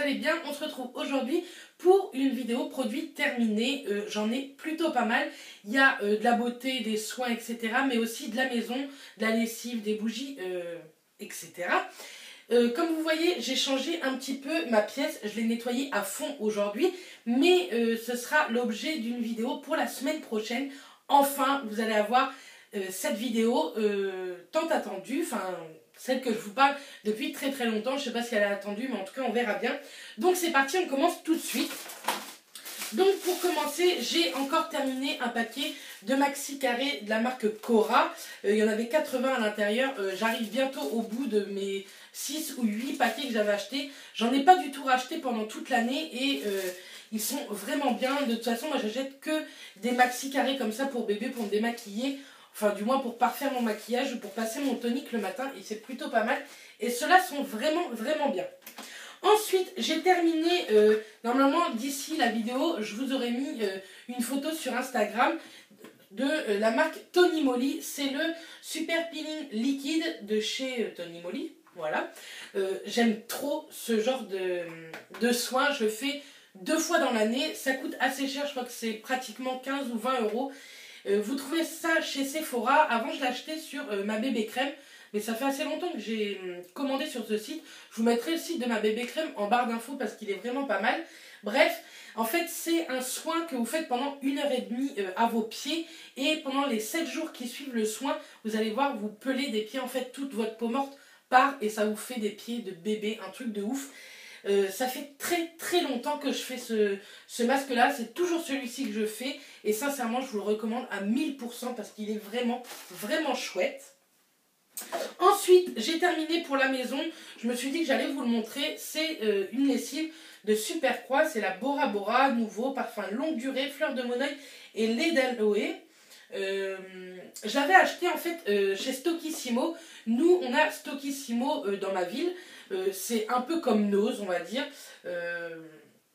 allez bien. On se retrouve aujourd'hui pour une vidéo produit terminée. J'en ai plutôt pas mal. Il y a de la beauté, des soins, etc. Mais aussi de la maison, de la lessive, des bougies, etc. Comme vous voyez, j'ai changé un petit peu ma pièce. Je l'ai nettoyée à fond aujourd'hui. Mais ce sera l'objet d'une vidéo pour la semaine prochaine. Enfin, vous allez avoir cette vidéo tant attendue. Enfin, celle que je vous parle depuis très très longtemps. Je ne sais pas si elle est attendue, mais en tout cas, on verra bien. Donc, c'est parti, on commence tout de suite. Donc, pour commencer, j'ai encore terminé un paquet de maxi carrés de la marque Cora. Il y en avait 80 à l'intérieur. J'arrive bientôt au bout de mes 6 ou 8 paquets que j'avais achetés. J'en ai pas du tout racheté pendant toute l'année et ils sont vraiment bien. De toute façon, moi, j'achète que des maxi carrés comme ça pour bébé, pour me démaquiller. Enfin, du moins pour parfaire mon maquillage ou pour passer mon tonique le matin. Et c'est plutôt pas mal. Et ceux-là sont vraiment, vraiment bien. Ensuite, j'ai terminé, normalement d'ici la vidéo, je vous aurais mis une photo sur Instagram de la marque Tony Moly. C'est le Super Peeling Liquide de chez Tony Moly. Voilà. J'aime trop ce genre de soin. Je le fais 2 fois dans l'année. Ça coûte assez cher, je crois que c'est pratiquement 15 ou 20 euros. Vous trouvez ça chez Sephora. Avant, je l'achetais sur ma bébé crème. Mais ça fait assez longtemps que j'ai commandé sur ce site. Je vous mettrai le site de ma bébé crème en barre d'infos parce qu'il est vraiment pas mal. Bref, en fait, c'est un soin que vous faites pendant 1h30 à vos pieds. Et pendant les 7 jours qui suivent le soin, vous allez voir, vous pelez des pieds. En fait, toute votre peau morte part et ça vous fait des pieds de bébé. Un truc de ouf. Ça fait très très longtemps que je fais ce masque là, c'est toujours celui-ci que je fais et sincèrement je vous le recommande à 1000% parce qu'il est vraiment vraiment chouette. Ensuite j'ai terminé pour la maison, je me suis dit que j'allais vous le montrer, c'est une lessive de Super Croix, c'est la Bora Bora, nouveau parfum longue durée, fleur de monoeil et lait d'aloe. Je l'avais acheté en fait chez Stockissimo. Nous on a Stockissimo dans ma ville. C'est un peu comme Nose on va dire,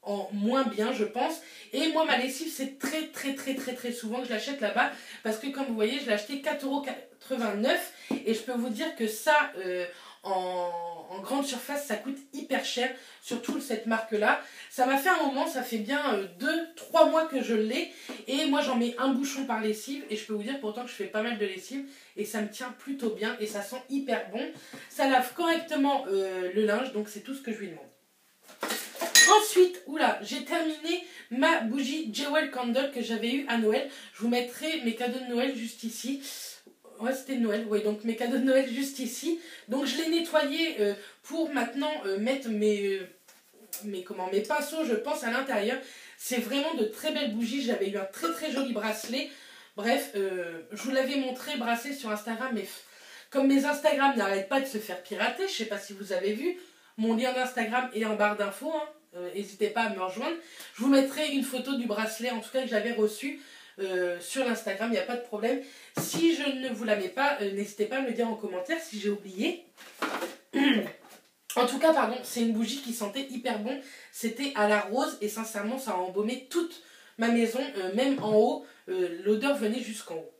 en moins bien je pense. Et moi ma lessive c'est très souvent que je l'achète là-bas. Parce que comme vous voyez je l'ai acheté 4,89 € et je peux vous dire que ça en grande surface ça coûte hyper cher. Surtout cette marque là. Ça m'a fait un moment, ça fait bien 2-3 mois que je l'ai. Et moi j'en mets un bouchon par lessive. Et je peux vous dire pourtant que je fais pas mal de lessive. Et ça me tient plutôt bien et ça sent hyper bon. Ça lave correctement le linge, donc c'est tout ce que je lui demande. Ensuite, oula, j'ai terminé ma bougie Jewel Candle que j'avais eue à Noël. Je vous mettrai mes cadeaux de Noël juste ici. Ouais, c'était Noël, oui, donc mes cadeaux de Noël juste ici. Donc je l'ai nettoyé pour maintenant mettre mes pinceaux, je pense, à l'intérieur. C'est vraiment de très belles bougies. J'avais eu un très joli bracelet. Bref, je vous l'avais montré, bracelet sur Instagram, mais comme mes Instagram n'arrêtent pas de se faire pirater, je ne sais pas si vous avez vu, mon lien d'Instagram est en barre d'infos, hein, n'hésitez pas à me rejoindre. Je vous mettrai une photo du bracelet, en tout cas que j'avais reçu sur l'Instagram, il n'y a pas de problème. Si je ne vous la mets pas, n'hésitez pas à me le dire en commentaire si j'ai oublié. En tout cas, pardon, c'est une bougie qui sentait hyper bon. C'était à la rose et sincèrement, ça a embaumé toute ma maison, même en haut. L'odeur venait jusqu'en haut.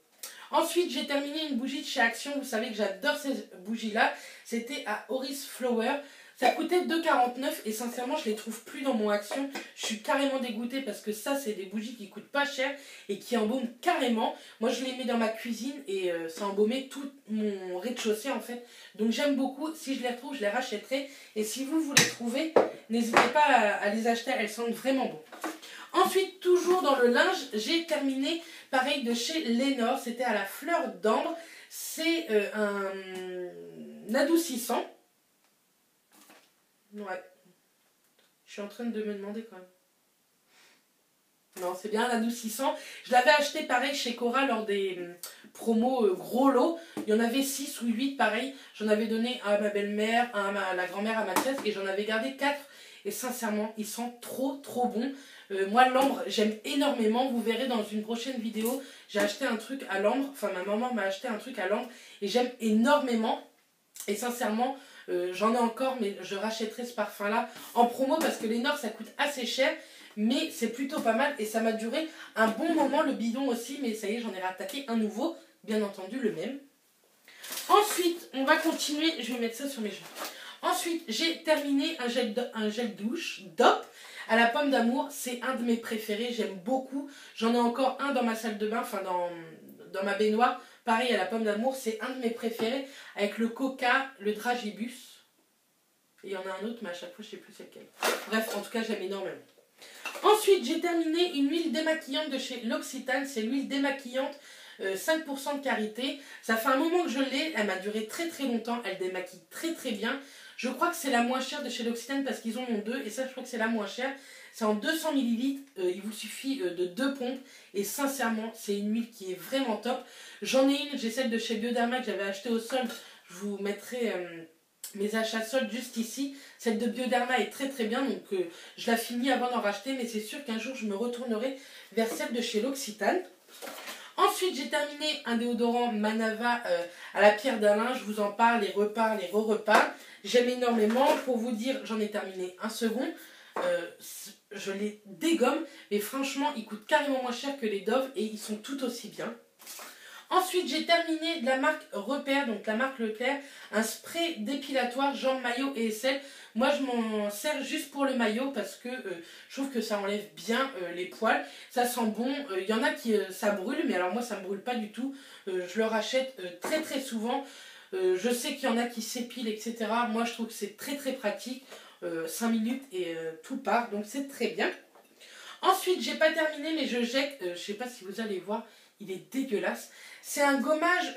Ensuite, j'ai terminé une bougie de chez Action. Vous savez que j'adore ces bougies-là. C'était à Oris Flower. Ça coûtait 2,49 € et sincèrement, je les trouve plus dans mon Action. Je suis carrément dégoûtée parce que ça, c'est des bougies qui coûtent pas cher et qui embaument carrément. Moi, je les mets dans ma cuisine et ça embaumait tout mon rez-de-chaussée en fait. Donc, j'aime beaucoup. Si je les retrouve, je les rachèterai. Et si vous les trouvez, n'hésitez pas à les acheter. Elles sentent vraiment bon. Ensuite, toujours dans le linge, j'ai terminé pareil de chez Lénore. C'était à la fleur d'ambre. C'est un adoucissant. Ouais. Je suis en train de me demander quand même. Non, c'est bien un adoucissant. Je l'avais acheté pareil chez Cora lors des promos gros lot. Il y en avait 6 ou 8 pareil. J'en avais donné à ma belle-mère, à la grand-mère, à Mathias. Et j'en avais gardé 4. Et sincèrement, ils sont trop bons. Moi, l'ambre, j'aime énormément. Vous verrez dans une prochaine vidéo, j'ai acheté un truc à l'ambre. Enfin, ma maman m'a acheté un truc à l'ambre. Et j'aime énormément. Et sincèrement, j'en ai encore, mais je rachèterai ce parfum-là en promo parce que Lénore, ça coûte assez cher. Mais c'est plutôt pas mal et ça m'a duré un bon moment, le bidon aussi. Mais ça y est, j'en ai rattaqué un nouveau. Bien entendu, le même. Ensuite, on va continuer. Je vais mettre ça sur mes genoux. Ensuite, Ensuite, j'ai terminé un gel douche DOP à la pomme d'amour. C'est un de mes préférés, j'aime beaucoup. J'en ai encore un dans ma salle de bain, enfin dans ma baignoire. Pareil, à la pomme d'amour, c'est un de mes préférés. Avec le coca, le dragibus. Et il y en a un autre, mais à chaque fois, je ne sais plus c'est lequel. Bref, en tout cas, j'aime énormément. Ensuite, j'ai terminé une huile démaquillante de chez L'Occitane. C'est l'huile démaquillante 5% de karité. Ça fait un moment que je l'ai. Elle m'a duré très très longtemps. Elle démaquille très très bien. Je crois que c'est la moins chère de chez L'Occitane parce qu'ils en ont deux. Et ça, je crois que c'est la moins chère. C'est en 200 ml. Il vous suffit de 2 pompes. Et sincèrement, c'est une huile qui est vraiment top. J'en ai une. J'ai celle de chez Bioderma que j'avais achetée au solde. Je vous mettrai mes achats soldes juste ici. Celle de Bioderma est très très bien. Donc je la finis avant d'en racheter. Mais c'est sûr qu'un jour, je me retournerai vers celle de chez L'Occitane. Ensuite, j'ai terminé un déodorant Manava à la pierre d'Alain. Je vous en parle, les reparle, les re-reparle. J'aime énormément. Pour vous dire, j'en ai terminé un second. Je les dégomme. Mais franchement, ils coûtent carrément moins cher que les Dove. Et ils sont tout aussi bien. Ensuite, j'ai terminé de la marque Repère, donc la marque Leclerc, un spray dépilatoire jambes, maillot et aisselle. Moi, je m'en sers juste pour le maillot parce que je trouve que ça enlève bien les poils. Ça sent bon. Il y en a qui ça brûle, mais alors moi, ça ne me brûle pas du tout. Je le rachète très très souvent. Je sais qu'il y en a qui s'épilent, etc. Moi, je trouve que c'est très très pratique. 5 minutes et tout part, donc c'est très bien. Ensuite, j'ai pas terminé, mais je jette, je sais pas si vous allez voir, il est dégueulasse. C'est un gommage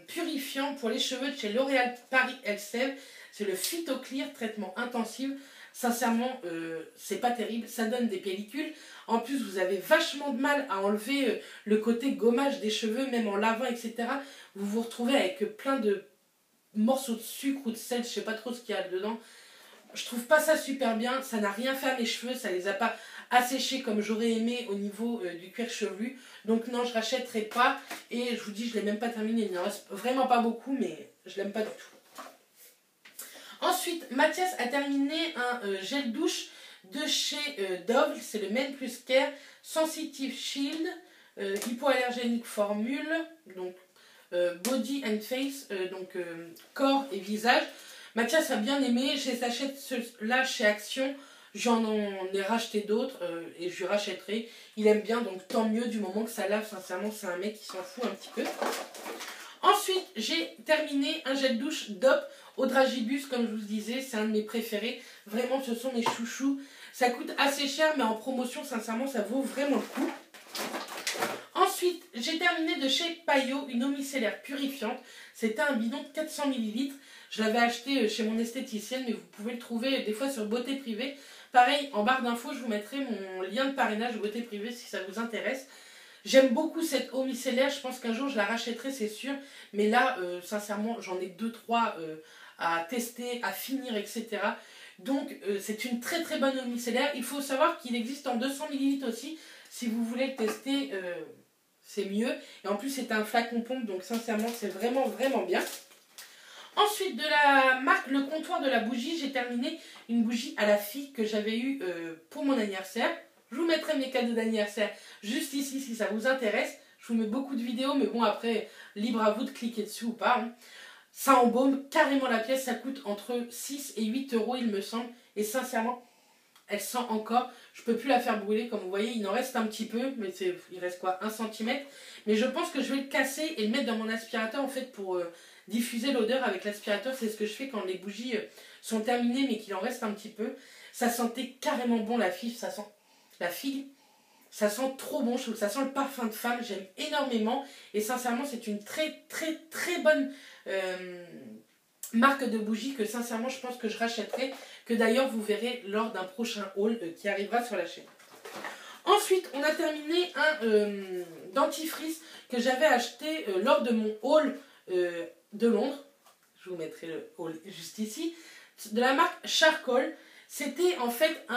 purifiant pour les cheveux de chez L'Oréal Paris Elseve. C'est le Phytoclear traitement intensif. Sincèrement, c'est pas terrible. Ça donne des pellicules. En plus, vous avez vachement de mal à enlever le côté gommage des cheveux, même en lavant, etc. Vous vous retrouvez avec plein de morceaux de sucre ou de sel, je sais pas trop ce qu'il y a dedans. Je trouve pas ça super bien, ça n'a rien fait à mes cheveux, ça les a pas asséchés comme j'aurais aimé au niveau du cuir chevelu. Donc non, je rachèterai pas. Et je vous dis, je l'ai même pas terminé, il ne reste vraiment pas beaucoup, mais je l'aime pas du tout. Ensuite, Mathias a terminé un gel douche de chez Dove, c'est le Men Plus Care Sensitive Shield, hypoallergénique formule, donc Body and Face, donc corps et visage. Mathias a bien aimé, je les achète là chez Action, j'en ai racheté d'autres et je lui rachèterai. Il aime bien, donc tant mieux du moment que ça lave, sincèrement c'est un mec qui s'en fout un petit peu. Ensuite, j'ai terminé un gel douche DOP au dragibus, comme je vous disais, c'est un de mes préférés. Vraiment, ce sont mes chouchous. Ça coûte assez cher, mais en promotion, sincèrement, ça vaut vraiment le coup. Ensuite, j'ai terminé de chez Payot une eau micellaire purifiante. C'était un bidon de 400 ml. Je l'avais acheté chez mon esthéticienne, mais vous pouvez le trouver des fois sur Beauté Privée. Pareil, en barre d'infos, je vous mettrai mon lien de parrainage de Beauté Privée si ça vous intéresse. J'aime beaucoup cette eau micellaire, je pense qu'un jour je la rachèterai, c'est sûr. Mais là, sincèrement, j'en ai 2-3 à tester, à finir, etc. Donc, c'est une très très bonne eau micellaire. Il faut savoir qu'il existe en 200 ml aussi. Si vous voulez le tester, c'est mieux. Et en plus, c'est un flacon pompe, donc sincèrement, c'est vraiment vraiment bien. Ensuite, de la marque Le Comptoir de la Bougie, j'ai terminé une bougie à la figue que j'avais eue pour mon anniversaire. Je vous mettrai mes cadeaux d'anniversaire juste ici si ça vous intéresse. Je vous mets beaucoup de vidéos, mais bon, après, libre à vous de cliquer dessus ou pas. Hein. Ça embaume carrément la pièce, ça coûte entre 6 et 8 euros, il me semble. Et sincèrement, elle sent encore. Je ne peux plus la faire brûler, comme vous voyez, il en reste un petit peu, mais il reste quoi, 1 cm. Mais je pense que je vais le casser et le mettre dans mon aspirateur, en fait, pour diffuser l'odeur avec l'aspirateur. C'est ce que je fais quand les bougies sont terminées, mais qu'il en reste un petit peu. Ça sentait carrément bon la figue, ça sent la figue. Ça sent trop bon, je trouve que ça sent le parfum de femme, j'aime énormément. Et sincèrement, c'est une très très très bonne marque de bougies que sincèrement, je pense que je rachèterai. Que d'ailleurs, vous verrez lors d'un prochain haul qui arrivera sur la chaîne. Ensuite, on a terminé un dentifrice que j'avais acheté lors de mon haul de Londres. Je vous mettrai le haul juste ici. De la marque Charcoal. C'était en fait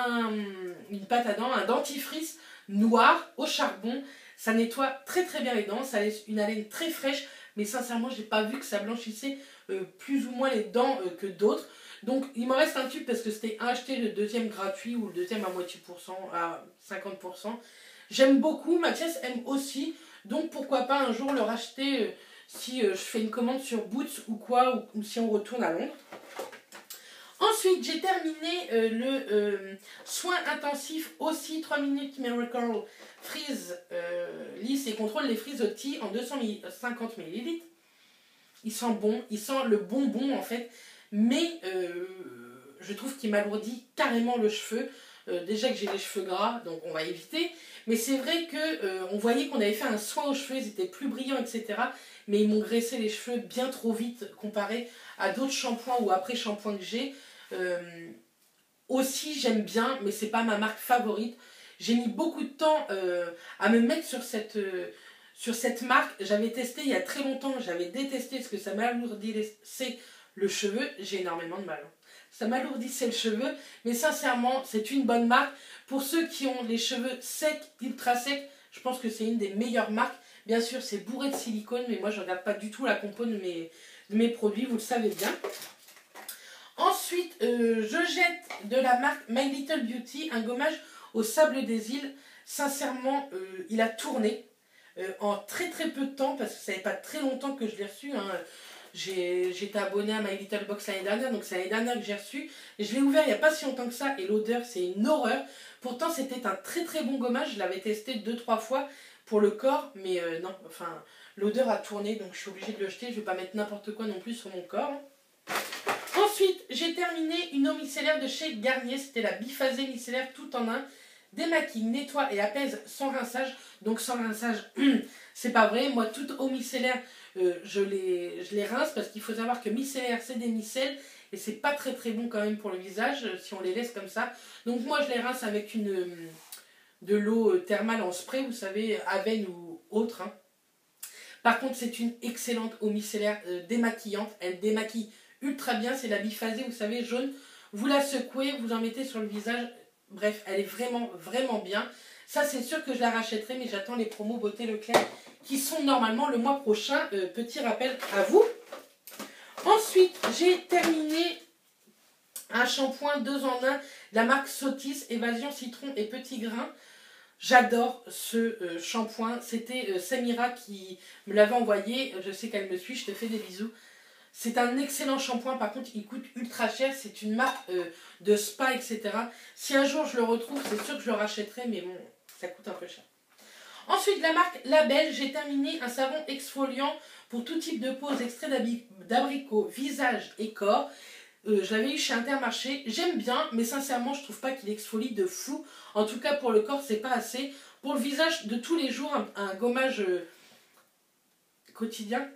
une pâte à dents, un dentifrice noir au charbon. Ça nettoie très très bien les dents, ça laisse une haleine très fraîche, mais sincèrement j'ai pas vu que ça blanchissait plus ou moins les dents que d'autres. Donc il m'en reste un tube parce que c'était acheté le deuxième gratuit ou le deuxième à moitié %, à 50%. J'aime beaucoup, Mathias aime aussi, donc pourquoi pas un jour le racheter si je fais une commande sur Boots ou quoi, ou si on retourne à Londres. Ensuite, j'ai terminé le soin intensif aussi 3 minutes Miracle Freeze lisse et contrôle les frisottis en 250 ml. Il sent bon, il sent le bonbon en fait, mais je trouve qu'il m'alourdit carrément le cheveu. Déjà que j'ai les cheveux gras, donc on va éviter. Mais c'est vrai que on voyait qu'on avait fait un soin aux cheveux, ils étaient plus brillants, etc. Mais ils m'ont graissé les cheveux bien trop vite comparé à d'autres shampoings ou après-shampoings que j'ai. Aussi, j'aime bien, mais c'est pas ma marque favorite. J'ai mis beaucoup de temps à me mettre sur cette marque. J'avais testé il y a très longtemps, j'avais détesté parce que ça m'alourdissait le cheveu. J'ai énormément de mal. Ça m'alourdissait le cheveu, mais sincèrement, c'est une bonne marque. Pour ceux qui ont les cheveux secs, ultra secs, je pense que c'est une des meilleures marques. Bien sûr, c'est bourré de silicone, mais moi, je ne regarde pas du tout la compo de mes produits, vous le savez bien. Ensuite, je jette de la marque My Little Beauty un gommage au sable des îles. Sincèrement, il a tourné en très très peu de temps, parce que ça fait pas très longtemps que je l'ai reçu. Hein. J'étais abonnée à My Little Box l'année dernière, donc c'est l'année dernière que j'ai reçu. Et je l'ai ouvert il n'y a pas si longtemps que ça, et l'odeur, c'est une horreur. Pourtant, c'était un très très bon gommage. Je l'avais testé 2-3 fois pour le corps, mais non, enfin, l'odeur a tourné, donc je suis obligée de le jeter. Je ne vais pas mettre n'importe quoi non plus sur mon corps. Ensuite, j'ai terminé une eau micellaire de chez Garnier. C'était la biphasée micellaire tout en un. Démaquille, nettoie et apaise sans rinçage. Donc sans rinçage, c'est pas vrai. Moi, toute eau micellaire, je les rince parce qu'il faut savoir que micellaire, c'est des micelles. Et c'est pas très très bon quand même pour le visage si on les laisse comme ça. Donc moi, je les rince avec de l'eau thermale en spray, vous savez, Aven ou autre. Hein. Par contre, c'est une excellente eau micellaire démaquillante. Elle démaquille ultra bien, c'est la biphasée, vous savez, jaune. Vous la secouez, vous en mettez sur le visage. Bref, elle est vraiment, vraiment bien. Ça, c'est sûr que je la rachèterai, mais j'attends les promos Beauté Leclerc qui sont normalement le mois prochain. Petit rappel à vous. Ensuite, j'ai terminé un shampoing 2 en 1 de la marque Sotis, Évasion Citron et Petit Grain. J'adore ce shampoing. C'était Samira qui me l'avait envoyé. Je sais qu'elle me suit, je te fais des bisous. C'est un excellent shampoing, par contre il coûte ultra cher, c'est une marque de spa, etc. Si un jour je le retrouve, c'est sûr que je le rachèterai, mais bon, ça coûte un peu cher. Ensuite, la marque Label, j'ai terminé un savon exfoliant pour tout type de peau, extrait d'abricot, visage et corps. Je l'avais eu chez Intermarché, j'aime bien, mais sincèrement je trouve pas qu'il exfolie de fou. En tout cas pour le corps, c'est pas assez. Pour le visage de tous les jours, un gommage quotidien.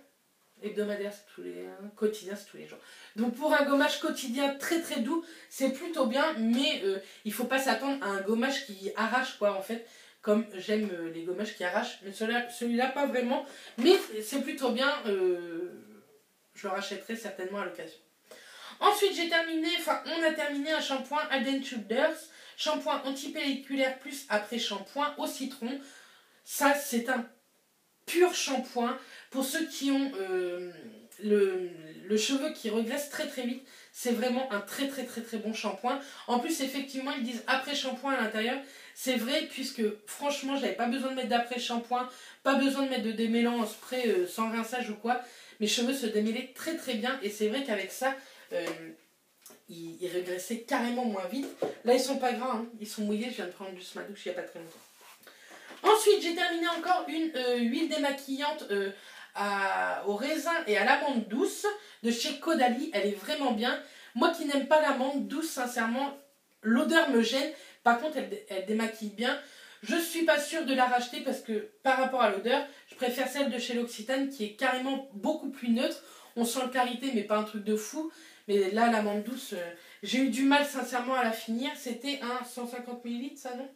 Hebdomadaire, c'est tous les quotidien, c'est tous les jours. Donc pour un gommage quotidien très très doux, c'est plutôt bien, mais il faut pas s'attendre à un gommage qui arrache quoi en fait, comme j'aime les gommages qui arrachent, mais celui-là pas vraiment, mais c'est plutôt bien, je le rachèterai certainement à l'occasion. Ensuite on a terminé un shampoing Head & Shoulders, shampoing antipelliculaire plus après shampoing au citron. Ça c'est un pur shampoing. Pour ceux qui ont le cheveu qui regresse très très vite, c'est vraiment un très très très très bon shampoing. En plus, effectivement, ils disent après shampoing à l'intérieur. C'est vrai, puisque franchement, je n'avais pas besoin de mettre d'après shampoing, pas besoin de mettre de démêlant en spray sans rinçage ou quoi. Mes cheveux se démêlaient très très bien et c'est vrai qu'avec ça, ils régressaient carrément moins vite. Là, ils sont pas gras, hein. Ils sont mouillés. Je viens de prendre juste ma douche il n'y a pas très longtemps. Ensuite, j'ai terminé encore une huile démaquillante au raisin et à l'amande douce de chez Caudalie. Elle est vraiment bien. Moi qui n'aime pas l'amande douce, sincèrement, l'odeur me gêne. Par contre, elle démaquille bien. Je ne suis pas sûre de la racheter parce que par rapport à l'odeur, je préfère celle de chez l'Occitane qui est carrément beaucoup plus neutre. On sent le karité, mais pas un truc de fou. Mais là, l'amande douce, j'ai eu du mal sincèrement à la finir. C'était un 150 ml, ça non ?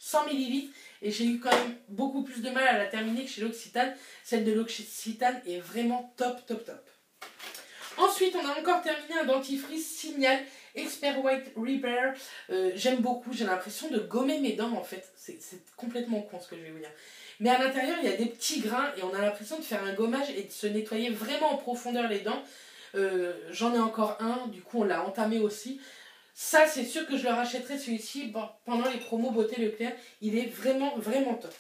100 ml et j'ai eu quand même beaucoup plus de mal à la terminer que chez l'Occitane. Celle de l'Occitane est vraiment top, top, top. Ensuite, on a encore terminé un dentifrice Signal Expert White Repair. J'aime beaucoup, j'ai l'impression de gommer mes dents en fait. C'est complètement con ce que je vais vous dire. Mais à l'intérieur, il y a des petits grains et on a l'impression de faire un gommage et de se nettoyer vraiment en profondeur les dents. J'en ai encore un, du coup on l'a entamé aussi. Ça, c'est sûr que je le rachèterai celui-ci pendant les promos Beauté Leclerc. Il est vraiment, vraiment top.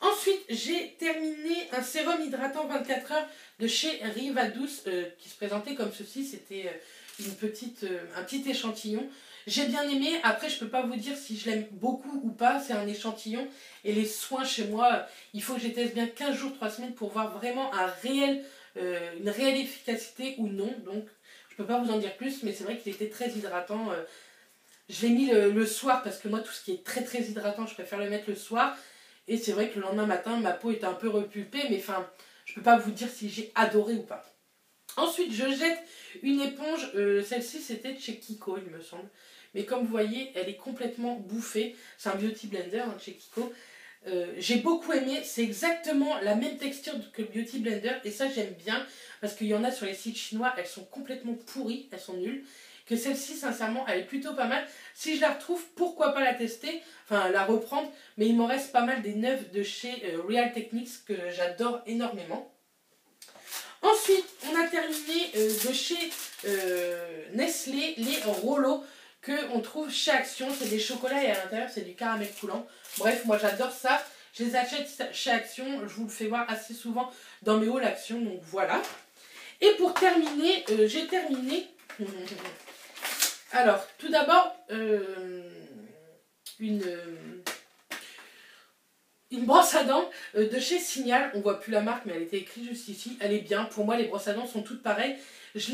Ensuite, j'ai terminé un sérum hydratant 24 heures de chez Riva Douce qui se présentait comme ceci. C'était un petit échantillon. J'ai bien aimé, après je peux pas vous dire si je l'aime beaucoup ou pas, c'est un échantillon. Et les soins chez moi, il faut que je les teste bien 15 jours, 3 semaines pour voir vraiment une réelle efficacité ou non. Donc je peux pas vous en dire plus, mais c'est vrai qu'il était très hydratant. Je l'ai mis le soir parce que moi tout ce qui est très très hydratant, je préfère le mettre le soir. Et c'est vrai que le lendemain matin, ma peau était un peu repulpée, mais enfin, je peux pas vous dire si j'ai adoré ou pas. Ensuite, je jette une éponge, celle-ci c'était de chez Kiko, il me semble. Mais comme vous voyez, elle est complètement bouffée. C'est un Beauty Blender de chez Kiko. J'ai beaucoup aimé, c'est exactement la même texture que le Beauty Blender. Et ça, j'aime bien, parce qu'il y en a sur les sites chinois, elles sont complètement pourries, elles sont nulles. Que celle-ci, sincèrement, elle est plutôt pas mal. Si je la retrouve, pourquoi pas la tester, enfin la reprendre. Mais il m'en reste pas mal des neuves de chez Real Techniques que j'adore énormément. Ensuite, on a terminé de chez Nestlé les Rollo qu'on trouve chez Action. C'est des chocolats et à l'intérieur, c'est du caramel coulant. Bref, moi j'adore ça. Je les achète chez Action. Je vous le fais voir assez souvent dans mes hauls Action. Donc voilà. Et pour terminer, j'ai terminé... Alors, tout d'abord, une brosse à dents de chez Signal. On voit plus la marque, mais elle était écrite juste ici. Elle est bien. Pour moi, les brosses à dents sont toutes pareilles. Je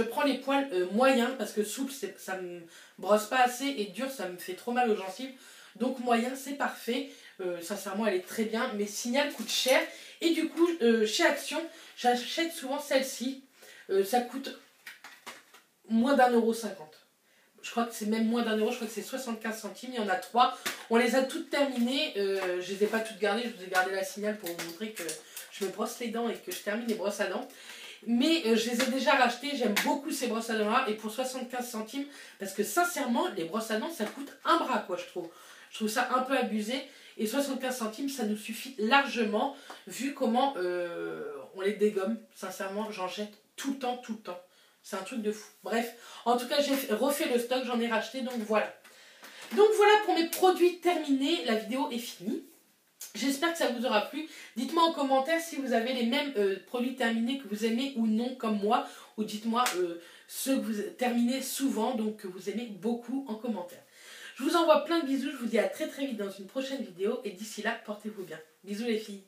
prends les poils moyens parce que souple, ça me brosse pas assez et dur, ça me fait trop mal aux gencives. Donc moyen, c'est parfait. Sincèrement, elle est très bien. Mais Signal coûte cher. Et du coup, chez Action, j'achète souvent celle-ci. Ça coûte moins d'1,50 €. Je crois que c'est même moins d'1 €, je crois que c'est 75 centimes. Il y en a 3. On les a toutes terminées. Je les ai pas toutes gardées. Je vous ai gardé la Signal pour vous montrer que je me brosse les dents et que je termine les brosses à dents. Mais je les ai déjà rachetées. J'aime beaucoup ces brosses à dents là. Et pour 75 centimes, parce que sincèrement, les brosses à dents, ça coûte un bras, quoi, je trouve. Je trouve ça un peu abusé. Et 75 centimes, ça nous suffit largement, vu comment on les dégomme. Sincèrement, j'en jette tout le temps, tout le temps. C'est un truc de fou. Bref, en tout cas, j'ai refait le stock, j'en ai racheté, donc voilà. Donc voilà pour mes produits terminés. La vidéo est finie. J'espère que ça vous aura plu. Dites-moi en commentaire si vous avez les mêmes produits terminés que vous aimez ou non, comme moi. Ou dites-moi ceux que vous terminez souvent, donc que vous aimez beaucoup en commentaire. Je vous envoie plein de bisous. Je vous dis à très très vite dans une prochaine vidéo. Et d'ici là, portez-vous bien. Bisous les filles.